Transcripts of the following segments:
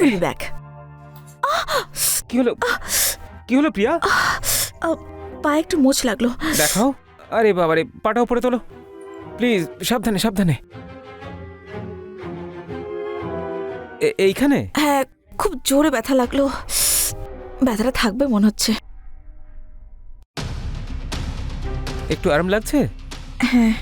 Will be back. কি হলো? কি হলো প্রিয়া? পায়ে একটু মোচ লাগলো। দেখাও। আরে বাবারে, পাটা উপরে তোলো প্লিজ, সাবধানে সাবধানে। এইখানে? হ্যাঁ, খুব জোরে ব্যথা লাগলো। ব্যথাটা থাকবে মনে হচ্ছে। একটু আরাম লাগছে? হ্যাঁ।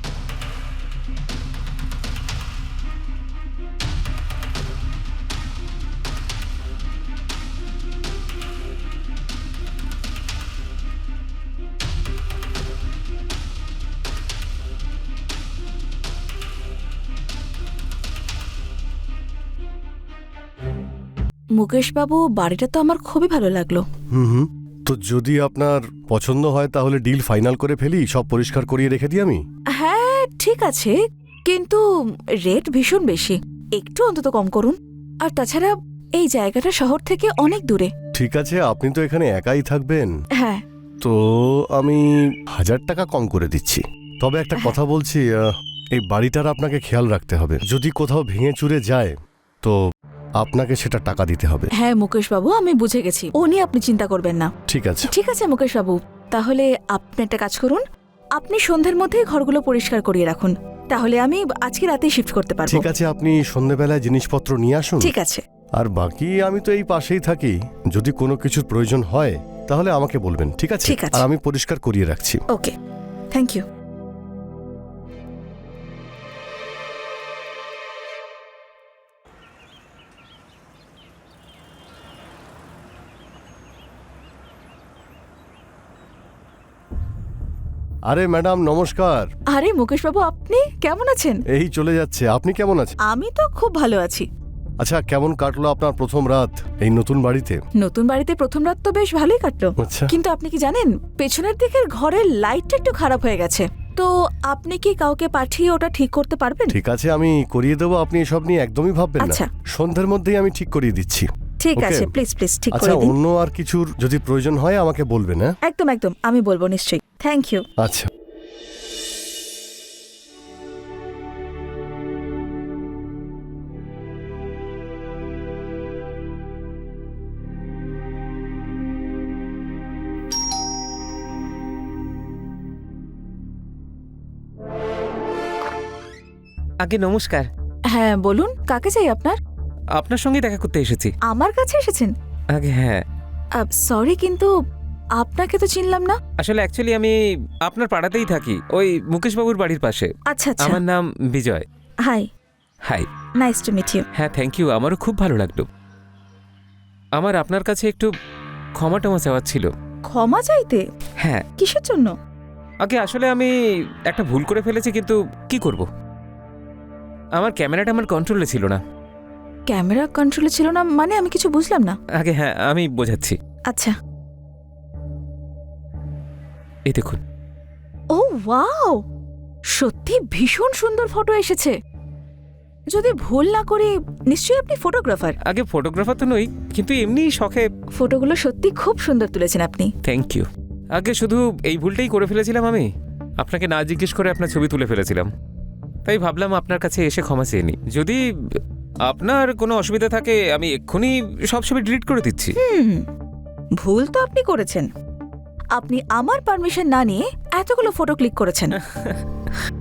মুকেশবাবু, বাড়িটা তো আমার খুবই ভালো লাগলো। হুম, তো যদি আপনার পছন্দ হয় তাহলে ডিল ফাইনাল করে ফেলি, সব পরিষ্কার করিয়ে রেখে দিই আমি। হ্যাঁ ঠিক আছে, কিন্তু রেট ভীষণ বেশি, একটু অন্তত কম করুন। আর তাছাড়া এই জায়গাটা শহর থেকে অনেক দূরে। ঠিক আছে, আপনি তো এখানে একাই থাকবেন, হ্যাঁ। তো আমি 1000 টাকা কম করে দিচ্ছি। তবে একটা কথা বলছি, এই বাড়িটার আপনাকে খেয়াল রাখতে হবে। যদি কোথাও ভেঙে চুরে যায় তো আপনাকে সেটা টাকা দিতে হবে। হ্যাঁ মুকেশবাবু, আমি বুঝে গেছি, ও নিয়ে আপনি চিন্তা করবেন না। ঠিক আছে। ঠিক আছে মুকেশবাবু, তাহলে আপনি একটা কাজ করুন, আপনি সন্ধ্যের মধ্যে ঘরগুলো পরিষ্কার করিয়ে রাখুন, তাহলে আমি আজকে রাতেই শিফট করতে পারবো। ঠিক আছে, আপনি সন্ধ্যেবেলায় জিনিসপত্র নিয়ে আসুন। ঠিক আছে। আর বাকি আমি তো এই পাশেই থাকি, যদি কোনো কিছুর প্রয়োজন হয় তাহলে আমাকে বলবেন, ঠিক আছে? ঠিক আছে। আর আমি পরিষ্কার করিয়ে রাখছি। ওকে, থ্যাংক ইউ। আরে ম্যাডাম নমস্কার। আরে মুকেশবাবু, আপনি কেমন আছেন? এই চলে যাচ্ছে, আপনি কেমন আছেন? আমি তো খুব ভালো আছি। আচ্ছা, কেমন কাটলো আপনার প্রথম রাত এই নতুন বাড়িতে? নতুন বাড়িতে প্রথম রাত তো বেশ ভালোই কাটলো, আচ্ছা। কিন্তু আপনি কি জানেন পেছনের দিকের ঘরের লাইটটা একটু খারাপ হয়ে গেছে, তো আপনি কি কাউকে পাঠিয়ে ওটা ঠিক করতে পারবেন? ঠিক আছে, আমি করিয়ে দেবো, আপনি এসব নিয়ে একদমই ভাববেন না। আচ্ছা। সন্ধ্যের মধ্যেই আমি ঠিক করিয়ে দিচ্ছি। ঠিক Okay. আছে, প্লিজ প্লিজ ঠিক আচ্ছা, করে দিন। অন্য আর কিছুর যদি প্রয়োজন হয় আমাকে বলবেন। হ্যাঁ, একদম একদম, আমি বলবো নিশ্চয়ই। Thank you. আচ্ছা। আগে নমস্কার। হ্যাঁ বলুন, কাকে চাই আপনার? আপনার সঙ্গে দেখা করতে এসেছি। আমার কাছে এসেছেন? আগে হ্যাঁ, সরি, কিন্তু আপনাকে তো চিনলাম না। আসলে অ্যাকচুয়ালি আমি আপনার পাড়াতেই থাকি, ওই মুকেশবাবুর বাড়ির পাশে। আচ্ছা আচ্ছা। আমার নাম Vijay. Hi. Hi. Nice to meet you. হ্যাঁ থ্যাংক ইউ, আমারও খুব ভালো লাগলো। আমার আপনার কাছে একটু ক্ষমা টমা চাওয়ার ছিল। ক্ষমা চাইতে? হ্যাঁ। কিসের জন্য? আগে আসলে আমি একটা ভুল করে ফেলেছি, কিন্তু কি করব, আমার ক্যামেরাটা আমার কন্ট্রোলে ছিল না। ক্যামেরা কন্ট্রোলে ছিল না মানে? আমি কিছু বুঝলাম না। আগে হ্যাঁ, আমি বোঝাচ্ছি। আচ্ছা। এই দেখুন। ও ওয়াও, সত্যি ভীষণ সুন্দর ফটো এসেছে। যদি ভুল না করি নিশ্চয়ই আপনি ফটোগ্রাফার। আগে ফটোগ্রাফার তো নই, কিন্তু এমনি শখে। ফটোগুলো সত্যি খুব সুন্দর তুলেছেন আপনি। Thank you. আগে শুধু এই ভুলটাই করে ফেলেছিলাম, আমি আপনাকে না জিজ্ঞেস করে আপনার ছবি তুলে ফেলেছিলাম, তাই ভাবলাম আপনার কাছে এসে ক্ষমা চেয়ে নিই। যদি আপনার কোনো অসুবিধা থাকে আমি এক্ষুনি সব ছবি ডিলিট করে দিচ্ছি। ভুল তো আপনি করেছেন, আপনি আমার পারমিশন না নিয়ে এতগুলো ফটো ক্লিক করেছেন।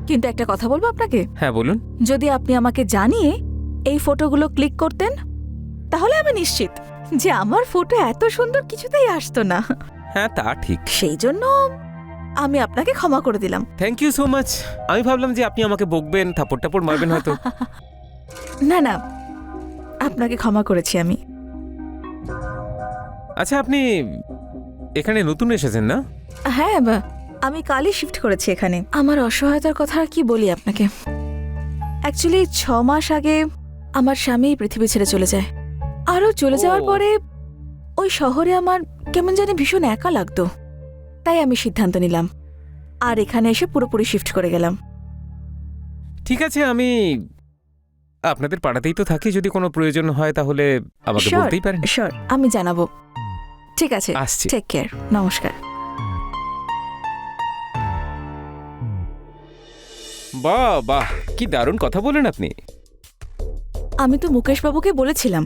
কিন্তু একটা কথা বলবো আপনাকে। হ্যাঁ বলুন। যদি আপনি আমাকে জানিয়ে এই ফটোগুলো ক্লিক করতেন তাহলে আমি নিশ্চিত যে আমার ফটো এত সুন্দর কিছুতেই আসতো না। হ্যাঁ তা ঠিক। সেই জন্য আমি আপনাকে ক্ষমা করে দিলাম। Thank you so much. আমি ভাবলাম যে আপনি আমাকে বকবেন, থাপড় টাপড় মারবেন হয়তো। না না, আপনাকে ক্ষমা করেছি আমি। আচ্ছা, আপনি এখানে নতুন এসেছেন না? হ্যাঁ, আমি কালই শিফট করেছি এখানে। আমার অসহায়তার কথা আর কি বলি আপনাকে। অ্যাকচুয়ালি 6 মাস আগে আমার স্বামী পৃথিবী ছেড়ে চলে যায়। আরও চলে যাওয়ার পরে ওই শহরে আমার কেমন জানি ভীষণ একা লাগতো, তাই আমি সিদ্ধান্ত নিলাম আর এখানে এসে পুরোপুরি শিফট করে গেলাম। ঠিক আছে, আমি আপনাদের পাড়াতেই তো থাকি, যদি কোনো প্রয়োজন হয় তাহলে আমাকে বলতেই পারেন। শিওর, আমি জানাবো। ঠিক আছে, আসছি। টেক কেয়ার, নমস্কার। বাহ বাহ, কি দারুণ কথা বলেন আপনি। আমি তো মুকেশ বাবুকে বলেছিলাম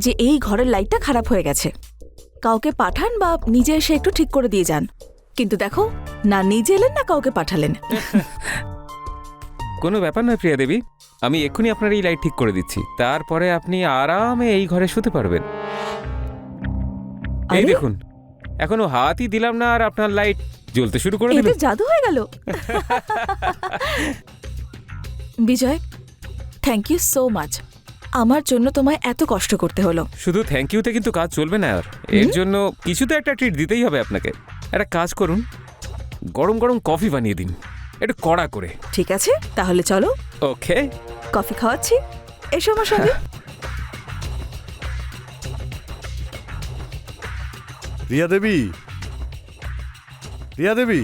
যে এই ঘরের লাইটটা খারাপ হয়ে গেছে, কাউকে পাঠান বা নিজে এসে একটু ঠিক করে দিয়ে যান। কিন্তু দেখো, না নিজে এলেন না কাউকে পাঠালেন। কোনো ব্যাপার নয় প্রিয়া দেবী, আমি এক্ষুনি আপনার এই লাইট ঠিক করে দিচ্ছি, তারপরে আপনি আরামে এই ঘরে শুতে পারবেন। এই আরে, দেখুন, এখনো হাতই দিলাম না আর আপনার লাইট জ্বলতে শুরু করে দিল। এতে জাদু হয়ে গেল। বিজয়, থ্যাংক ইউ সো মাচ। আমার জন্য তোমায় এত কষ্ট করতে হলো। শুধু থ্যাংক ইউতে কিন্তু কাজ চলবে না আর, এর জন্য কিছু তো একটা ট্রিট দিতেই হবে আপনাকে। একটা কাজ করুন, গরম গরম কফি বানিয়ে দিন, একটু কড়া করে। ঠিক আছে, তাহলে চলো, ওকে, কফি খাওয়াচ্ছি, এসো আমার সঙ্গে। রিয়া দেবী, রিয়া দেবী,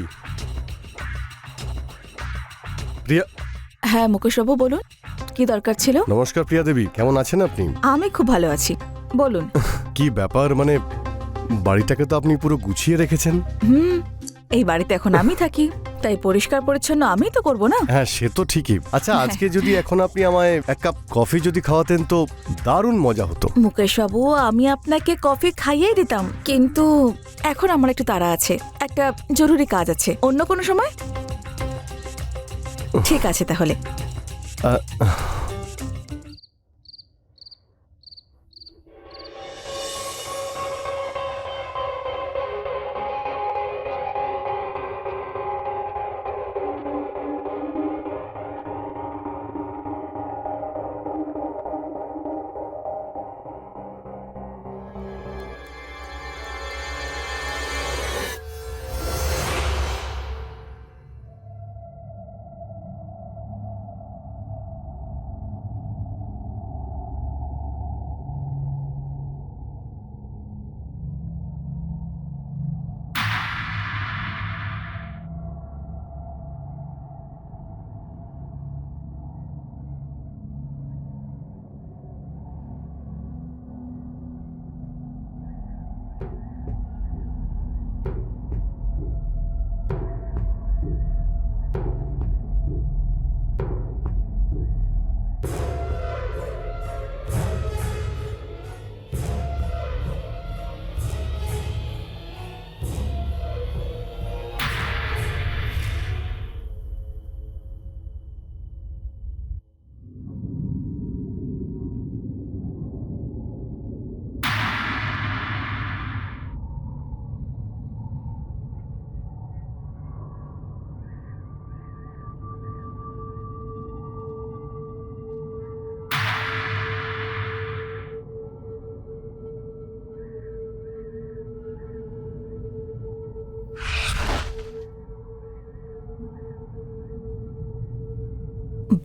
রিয়া। হ্যাঁ মুকেশবাবু, বলুন কি দরকার ছিল। নমস্কার প্রিয়া দেবী, কেমন আছেন আপনি? আমি খুব ভালো আছি, বলুন। কি ব্যাপার, মানে বাড়িটাকে তো আপনি পুরো গুছিয়ে রেখেছেন। এই বাড়িতে এখন আমি থাকি, তাই পরিষ্কার পরিচ্ছন্ন আমিই তো করবো না। হ্যাঁ সে তো ঠিকই। আচ্ছা আজকে যদি এখন আপনি আমায় এক কাপ কফি যদি খাওয়াতেন তো দারুণ মজা হতো। মুকেশবাবু, আমি আপনাকে কফি খাইয়েই দিতাম, কিন্তু এখন আমার একটু তাড়া আছে, একটা জরুরি কাজ আছে। অন্য কোনো সময়? ঠিক আছে তাহলে। আহ,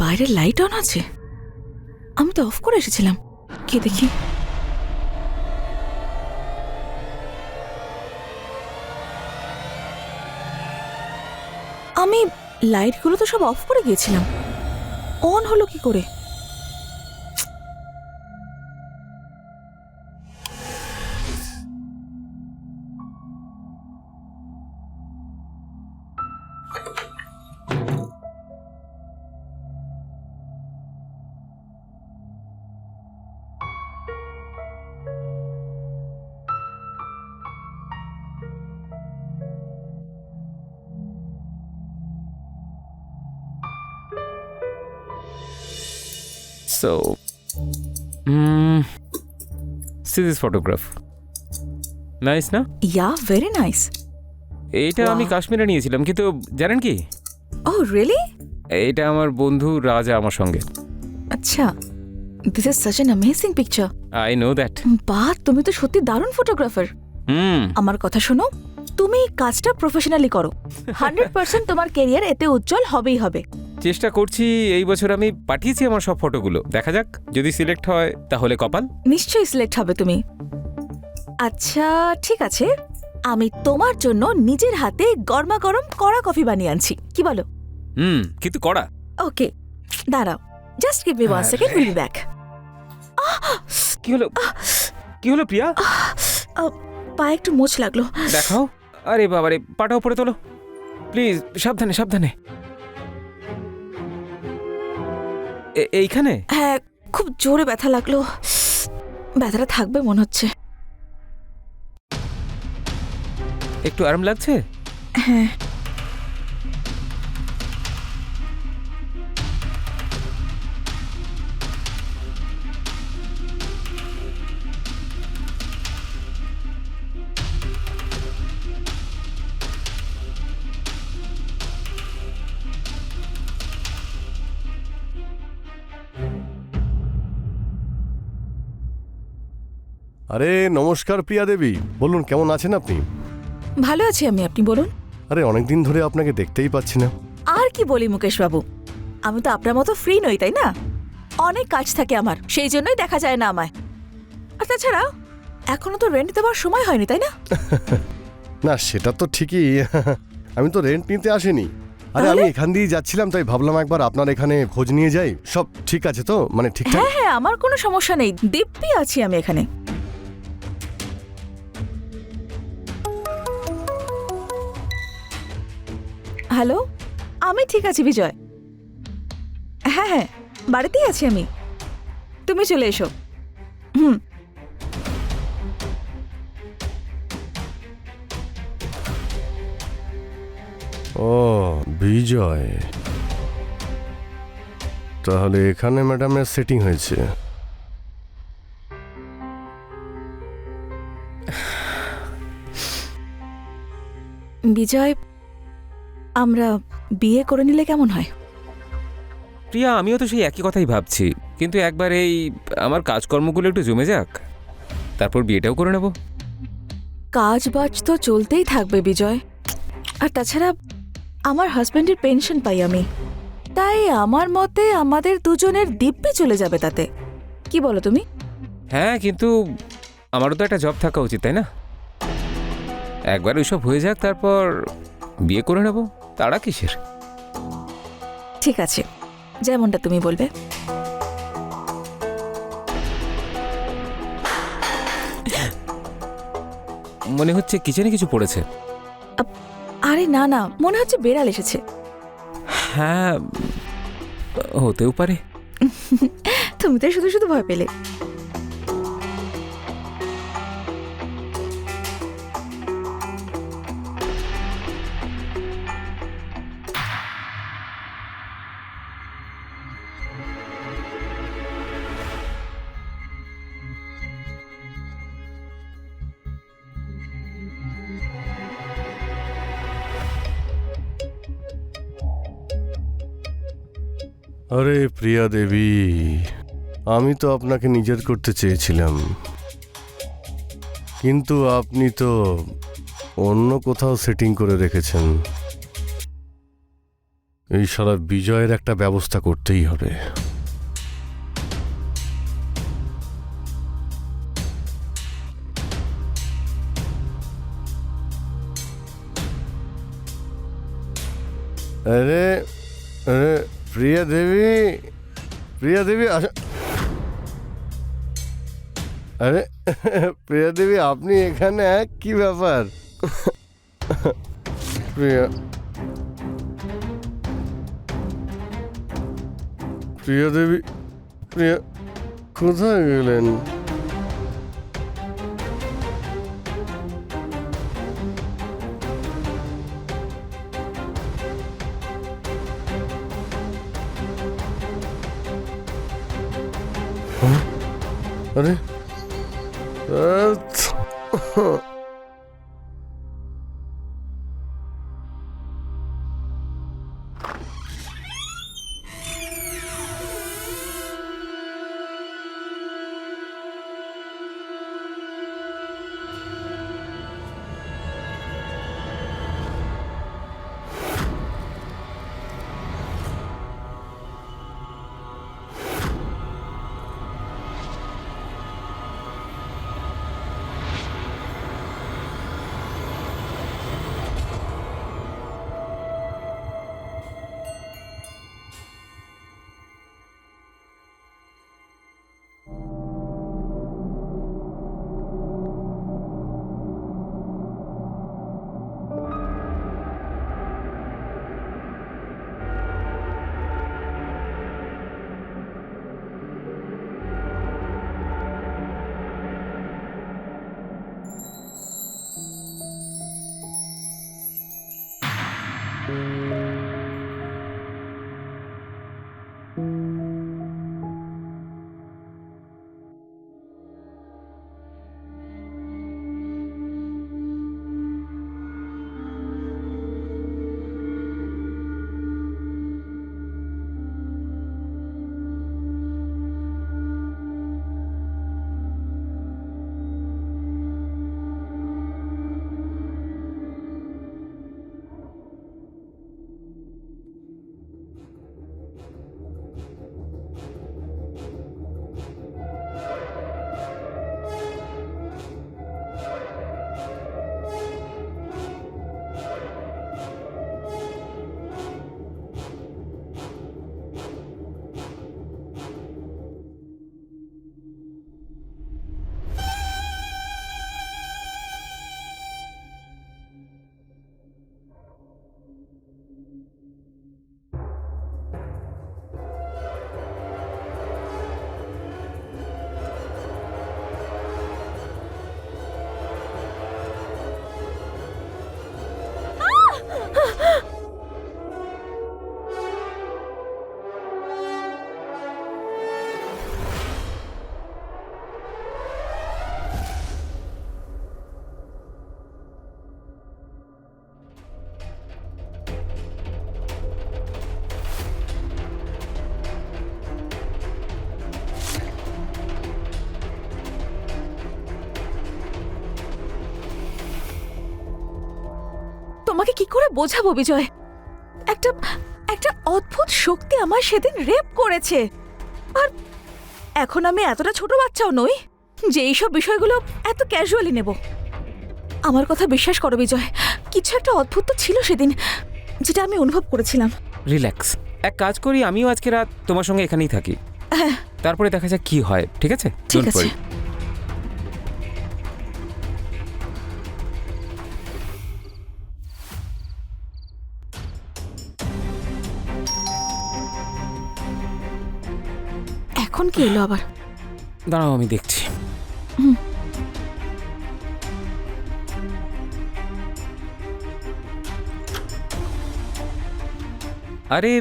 বাইরে লাইট অন আছে, আমি তো অফ করে এসেছিলাম। কি দেখি। আমি লাইটগুলো তো সব অফ করে গিয়েছিলাম, অন হলো কি করে? So, see this photograph. Nice না? ইয়া, ভেরি নাইস। এইটা আমি Wow. কাশ্মীরে নিয়েছিলাম, কিন্তু জানেন কি, ওহ রিয়েলি? এইটা আমার বন্ধু রাজা আমার সঙ্গে। আচ্ছা, this is such an amazing picture. I know that. বাহ, তুমি তো সত্যি দারুণ ফটোগ্রাফার। আমার কথা শোনো, তুমি কাজটা প্রফেশনালি করো, 100% তোমার ক্যারিয়ার এতে উজ্জ্বল হবেই হবে। চেষ্টা করছি। এই বছর আমি পাঠিয়েছি আমার সব ফটোগুলো, দেখা যাক, যদি সিলেক্ট হয় তাহলে কপাল। নিশ্চয়ই সিলেক্ট হবে তুমি। আচ্ছা ঠিক আছে, আমি তোমার জন্য নিজের হাতে গরমা গরম কড়া কফি বানিয়ে আনছি, কি বলো? কিন্তু কড়া। ওকে, দাঁড়াও, just give me 1 second, will be back. কি হলো, কি হলো প্রিয়া? পায়ে একটু মোচ লাগলো। দেখাও। আরে বাবারে, পাটা উপরে তোলো প্লিজ, সাবধানে সাবধানে। এইখানে? হ্যাঁ, খুব জোরে ব্যথা লাগলো। ব্যথাটা থাকবে মনে হচ্ছে। একটু আরাম লাগছে? হ্যাঁ। আরে নমস্কার প্রিয়া দেবী, বলুন কেমন আছেন আপনি? ভালো আছি আমি, আপনি বলুন। আরে অনেকদিন ধরে আপনাকে দেখতেই পাচ্ছি না। আর কি বলি মুকেশ বাবু, আমি তো আপনার মতো ফ্রি নই, তাই না? অনেক কাজ থাকে আমার, সেই জন্যই দেখা যায় না আমায়। আর তাছাড়া এখনো তো রেন্ট দেওয়ার সময় হয়নি, তাই না? না সেটা তো ঠিকই। আমি তো রেন্ট নিতে আসিনি। আরে আমি তাহলে? এখান দিয়ে যাচ্ছিলাম, তাই ভাবলাম একবার আপনার এখানে খোঁজ নিয়ে যাই। সব ঠিক আছে তো, মানে ঠিকঠাক? হ্যাঁ হ্যাঁ, আমার কোনো সমস্যা নেই, দিব্যি আছি আমি এখানে। হ্যালো, আমি ঠিক আছি বিজয়। হ্যাঁ হ্যাঁ, বাড়িতেই আছি আমি, তুমি চলে এসো। হুম। ও বিজয়, তাহলে এখানে ম্যাডামের সেটিং হয়েছে। বিজয়, আমরা বিয়ে করে নিলে কেমন হয়? প্রিয়া, আমিও তো সেই একই কথাই ভাবছি, কিন্তু একবার এই আমার কাজকর্মগুলো একটু জমে যাক, তারপর বিয়েটাও করে নেব। কাজ বাজ তো চলতেই থাকবে বিজয়, আর তাছাড়া আমার হাজব্যান্ডের পেনশন পাই আমি, তাই আমার মতে আমাদের দুজনের দিব্যি চলে যাবে তাতে। কি বলো তুমি? হ্যাঁ, কিন্তু আমারও তো একটা জব থাকা উচিত, তাই না? একবার ওইসব হয়ে যাক, তারপর বিয়ে করে নেব, তাড়া কিসের? ঠিক আছে, যেমনটা তুমি বলবে। মনে হচ্ছে কিচেনে কিছু পড়েছে। আরে না না, মনে হচ্ছে বেড়াল এসেছে। হ্যাঁ, হতেও পারে। তুমি তো শুধু শুধু ভয় পেলে। আরে প্রিয়া দেবী, আমি তো আপনাকে নিজের করতে চেয়েছিলাম, কিন্তু আপনি তো অন্য কোথাও সেটিং করে রেখেছেন। এই সারা বিজয়ের একটা ব্যবস্থা করতেই হবে। আরে আরে প্রিয়া দেবী, প্রিয়া দেবী আরে প্রিয়া দেবী, আপনি এখানে কি ব্যাপার? প্রিয়া প্রিয়া দেবী, প্রিয়া কোথায় গেলেন? আরে তোমাকে কি করে বোঝাবো বিজয়? একটা একটা অদ্ভুত শক্তি আমার সেদিন রেপ করেছে। আর এখন আমি এতটা ছোট বাচ্চাও নই যে এইসব বিষয়গুলো এত ক্যাজুয়ালি নেব। আমার কথা বিশ্বাস করো বিজয়, কিছু একটা অদ্ভুত তো ছিল সেদিন, যেটা আমি অনুভব করেছিলাম। রিল্যাক্স, এক কাজ করি, আমিও আজকে রাত তোমার সঙ্গে এখানেই থাকি, হ্যাঁ তারপরে দেখা যাক কি হয়। ঠিক আছে? ঠিক Don't আছে। worry. এখন কি এলো আবার? দাঁড়াও, আমি দেখছি। আরে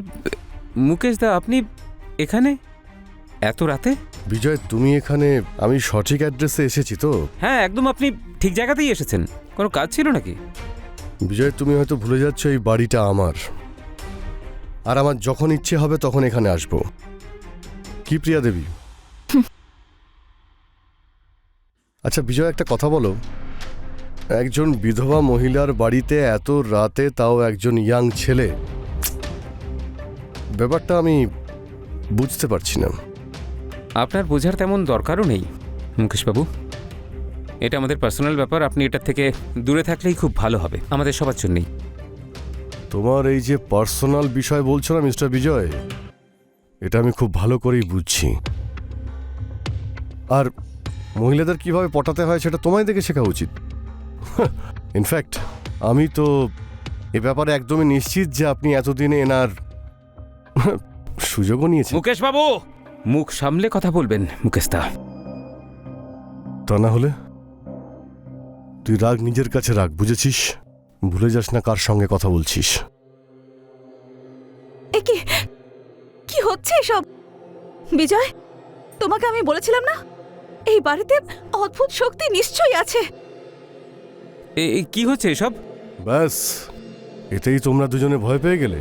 মুকেশ দা, আপনি এখানে এত রাতে? বিজয়, তুমি এখানে? আমি সঠিক অ্যাড্রেসে এসেছি তো? হ্যাঁ একদম, আপনি ঠিক জায়গাতেই এসেছেন। কোনো কাজ ছিল নাকি? বিজয়, তুমি হয়তো ভুলে যাচ্ছ এই বাড়িটা আমার, আর আমার যখন ইচ্ছে হবে তখন এখানে আসব। কি প্রিয়া দেবী? আচ্ছা বিজয়, একটা কথা বলো, একজন বিধবা মহিলার বাড়িতে এত রাতে, তাও একজন ইয়াং ছেলে, ব্যাপারটা আমি বুঝতে পারছি না। আপনার বোঝার তেমন দরকারও নেই মুকেশবাবু, এটা আমাদের পার্সোনাল ব্যাপার। আপনি এটার থেকে দূরে থাকলেই খুব ভালো হবে আমাদের সবার জন্যই। তোমার এই যে পার্সোনাল বিষয় বলছো না মিস্টার বিজয়, এটা আমি খুব ভালো করেই বুঝছি। আর মহিলাদের কিভাবে পটাতে হয় সেটা তোমায় দেখে শেখা উচিত। ইনফ্যাক্ট আমি তো এ ব্যাপারে একদমই নিশ্চিত যে আপনি এতদিনে এনার সুযোগও নিয়েছেন। মুকেশবাবু, মুখ সামলে কথা বলবেন মুকেশদা। তা না হলে তুই রাগ নিজের কাছে রাখ, বুঝেছিস? ভুলে যাস না কার সঙ্গে কথা বলছিস। এ কি কি হচ্ছে এসব? বিজয়, তোমাকে আমি বলেছিলাম না এই বাড়িতে অদ্ভুত শক্তি নিশ্চয়ই আছে। কি হচ্ছে এসব? ব্যাস, এতেই তোমরা দুজনে ভয় পেয়ে গেলে?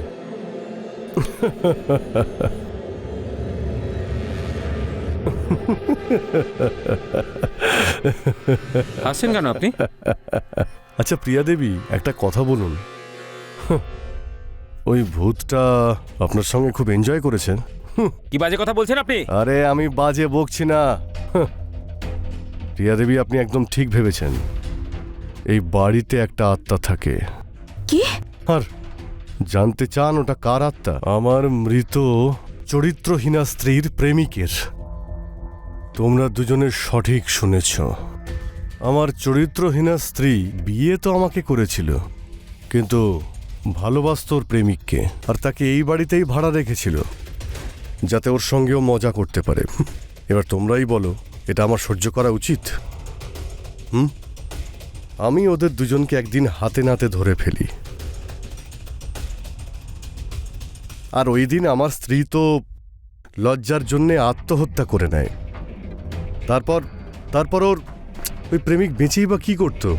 আসছেন কেন আপনি? আচ্ছা প্রিয়া দেবী, একটা কথা বলুন, ওই ভূতটা আপনার সঙ্গে খুব এনজয় করেছেন? কি বাজে কথা বলছেন আপনি? আরে আমি বাজে বকছি না। প্রিয়া দেবী, আপনি একদম ঠিক ভেবেছেন। এই বাড়িতে একটা আত্মা থাকে। কি? আর জানতে চান ওটা কার আত্মা? আমার মৃত চরিত্রহীনা স্ত্রীর প্রেমিকের। তোমরা দুজনে সঠিক শুনেছ। আমার চরিত্রহীনা স্ত্রী বিয়ে তো আমাকে করেছিল, কিন্তু ভালোবাসত ওর প্রেমিককে, আর তাকে এই বাড়িতেই ভাড়া রেখেছিল যাতে ওর সঙ্গেও মজা করতে পারে। এবার তোমরাই বলো, এটা আমার সহ্য করা উচিত? আমি ওদের দুজনকে একদিন হাতে নাতে ধরে ফেলি, আর ওই দিন আমার স্ত্রী তো লজ্জার জন্যে আত্মহত্যা করে নেয়। তারপর ওর ওই প্রেমিক বেঁচেই বা কি করতো?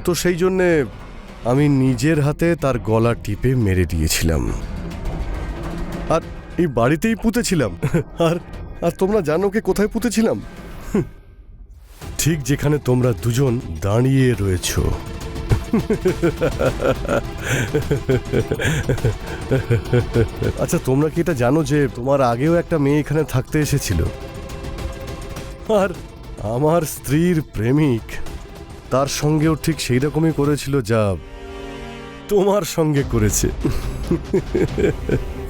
তো সেই জন্যে আমি নিজের হাতে তার গলা টিপে মেরে দিয়েছিলাম, আর এই বাড়িতেই পুঁতেছিলাম। আর তোমরা জানো কে কোথায় পুঁতেছিলাম? ঠিক যেখানে তোমরা দুজন দাঁড়িয়ে রয়েছো। আচ্ছা তোমরা কি এটা জানো যে তোমার আগেও একটা মেয়ে এখানে থাকতে এসেছিল, আর আমার স্ত্রীর প্রেমিক তার সঙ্গেও ঠিক সেই রকমই করেছিল যা তোমার সঙ্গে করেছে।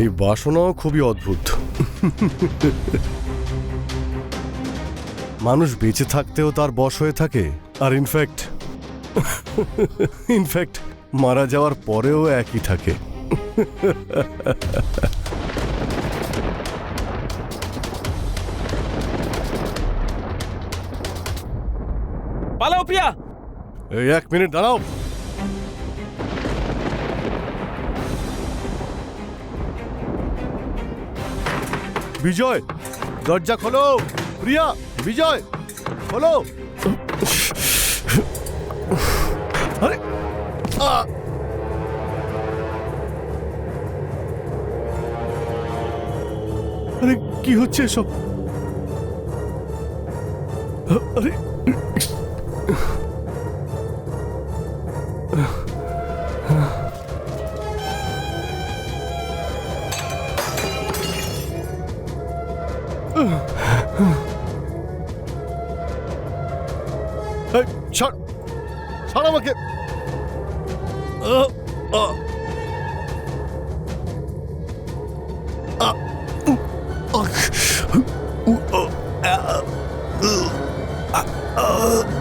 এই বাসনাও খুবই অদ্ভুত। মানুষ বেঁচে থাকতেও তার বশ হয়ে থাকে, আর ইনফ্যাক্ট মারা যাওয়ার পরেও একই থাকে। পালাও প্রিয়া! এই এক মিনিট দাঁড়াও। বিজয়, দরজা খোলো। প্রিয়া, বিজয়, খোলো। আরে আরে কি হচ্ছে এসব? আরে এই, ছাড় ছাড় আমাকে। আহ, আহ। আহ, উহ, আহ, উহ, আহ, আহ, আহ, আহ।